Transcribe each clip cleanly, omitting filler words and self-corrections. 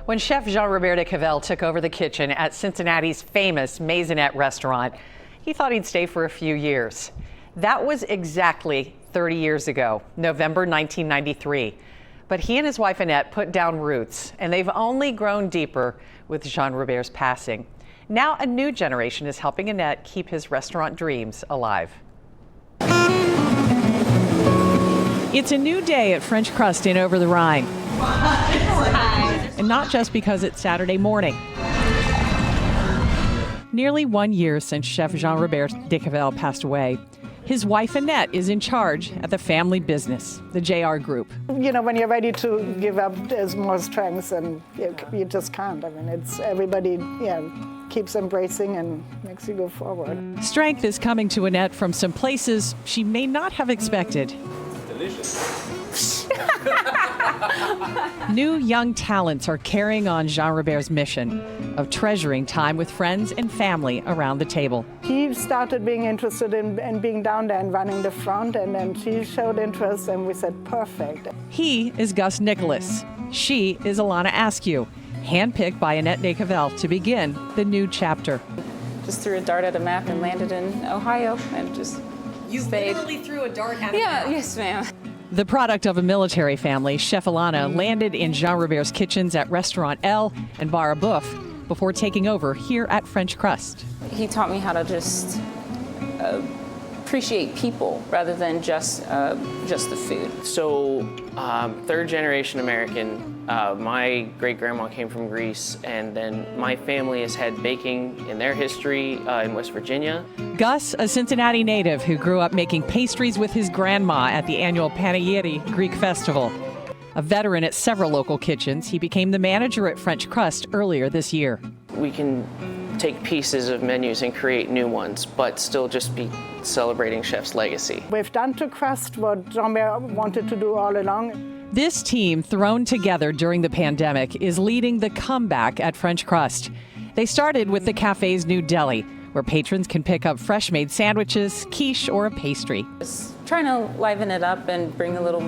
When chef Jean-Robert de Cavel took over the kitchen at Cincinnati's famous Maisonette restaurant, he thought he'd stay for a few years. That was exactly 30 years ago, November 1993. But he and his wife Annette put down roots, and they've only grown deeper with Jean-Robert's passing. Now a new generation is helping Annette keep his restaurant dreams alive. It's a new day at French Crust in Over the Rhine. And not just because it's Saturday morning. Nearly 1 year since Chef Jean-Robert de Cavel passed away, his wife Annette is in charge at the family business, the JR Group. You know, when you're ready to give up, there's more strengths, and you just can't. I mean, it's everybody, keeps embracing and makes you go forward. Strength is coming to Annette from some places she may not have expected. Delicious. New young talents are carrying on Jean-Robert's mission of treasuring time with friends and family around the table. He started being interested in being down there and running the front, and then she showed interest, and we said, perfect. He is Gus Nicholas. She is Alana Askew, handpicked by Annette de Cavel to begin the new chapter. Just threw a dart at a map and landed in Ohio and just stayed. Literally threw a dart at a map? Yes, ma'am. The product of a military family, Chef Alana landed in Jean-Robert's kitchens at Restaurant L and Bar à Boeuf before taking over here at French Crust. He taught me how to just appreciate people rather than just the food. So, third generation American. My great-grandma came from Greece, and then my family has had baking in their history in West Virginia. Gus, a Cincinnati native who grew up making pastries with his grandma at the annual Panayiri Greek Festival. A veteran at several local kitchens, he became the manager at French Crust earlier this year. We can take pieces of menus and create new ones, but still just be celebrating chef's legacy. We've done to crust what Jean-Robert wanted to do all along. This team, thrown together during the pandemic, is leading the comeback at French Crust. They started with the cafe's new deli, where patrons can pick up fresh-made sandwiches, quiche, or a pastry. Just trying to liven it up and bring a little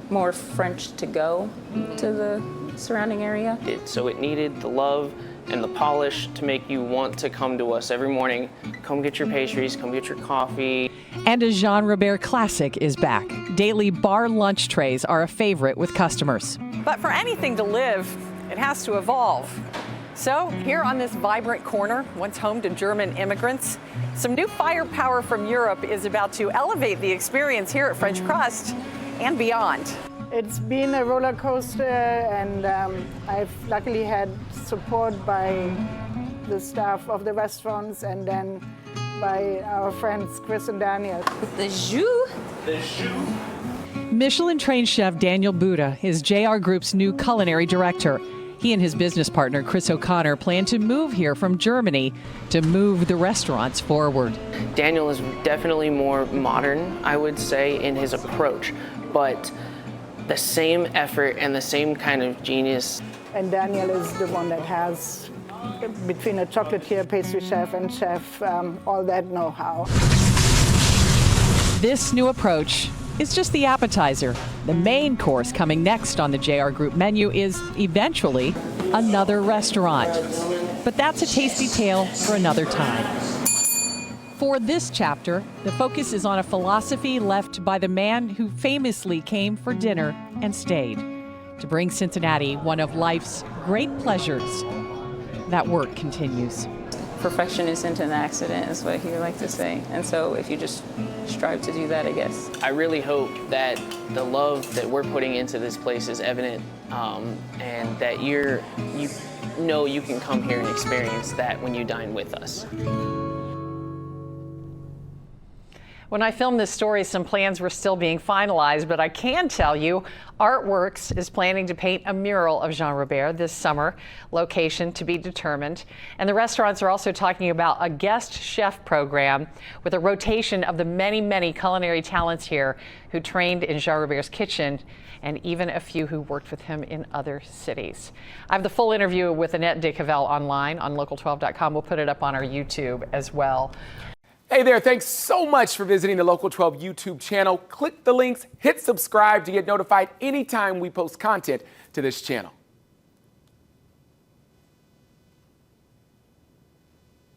more French to go to the surrounding area. So it needed the love and the polish to make you want to come to us every morning. Come get your pastries, come get your coffee. And a Jean-Robert classic is back. Daily bar lunch trays are a favorite with customers. But for anything to live, it has to evolve. So here on this vibrant corner, once home to German immigrants, some new firepower from Europe is about to elevate the experience here at French Crust and beyond. It's been a roller coaster, and I've luckily had support by the staff of the restaurants and then by our friends Chris and Daniel. The jus. The jus. Michelin-trained chef Daniel Buddha is JR Group's new culinary director. He and his business partner Chris O'Connor plan to move here from Germany to move the restaurants forward. Daniel is definitely more modern, I would say, in his approach, but the same effort and the same kind of genius. And Daniel is the one that has, between a chocolatier, pastry chef, and chef, all that know-how. This new approach is just the appetizer. The main course coming next on the JR Group menu is eventually another restaurant. But that's a tasty tale for another time. For this chapter, the focus is on a philosophy left by the man who famously came for dinner and stayed, to bring Cincinnati one of life's great pleasures. That work continues. Perfection isn't an accident, is what he would like to say. And so if you just strive to do that, I guess. I really hope that the love that we're putting into this place is evident, and that you know you can come here and experience that when you dine with us. When I filmed this story, some plans were still being finalized, but I can tell you Artworks is planning to paint a mural of Jean-Robert this summer, location to be determined. And the restaurants are also talking about a guest chef program with a rotation of the many, many culinary talents here who trained in Jean-Robert's kitchen, and even a few who worked with him in other cities. I have the full interview with Annette de Cavel online on local12.com. We'll put it up on our YouTube as well. Hey there, thanks so much for visiting the Local 12 YouTube channel. Click the links, hit subscribe to get notified anytime we post content to this channel.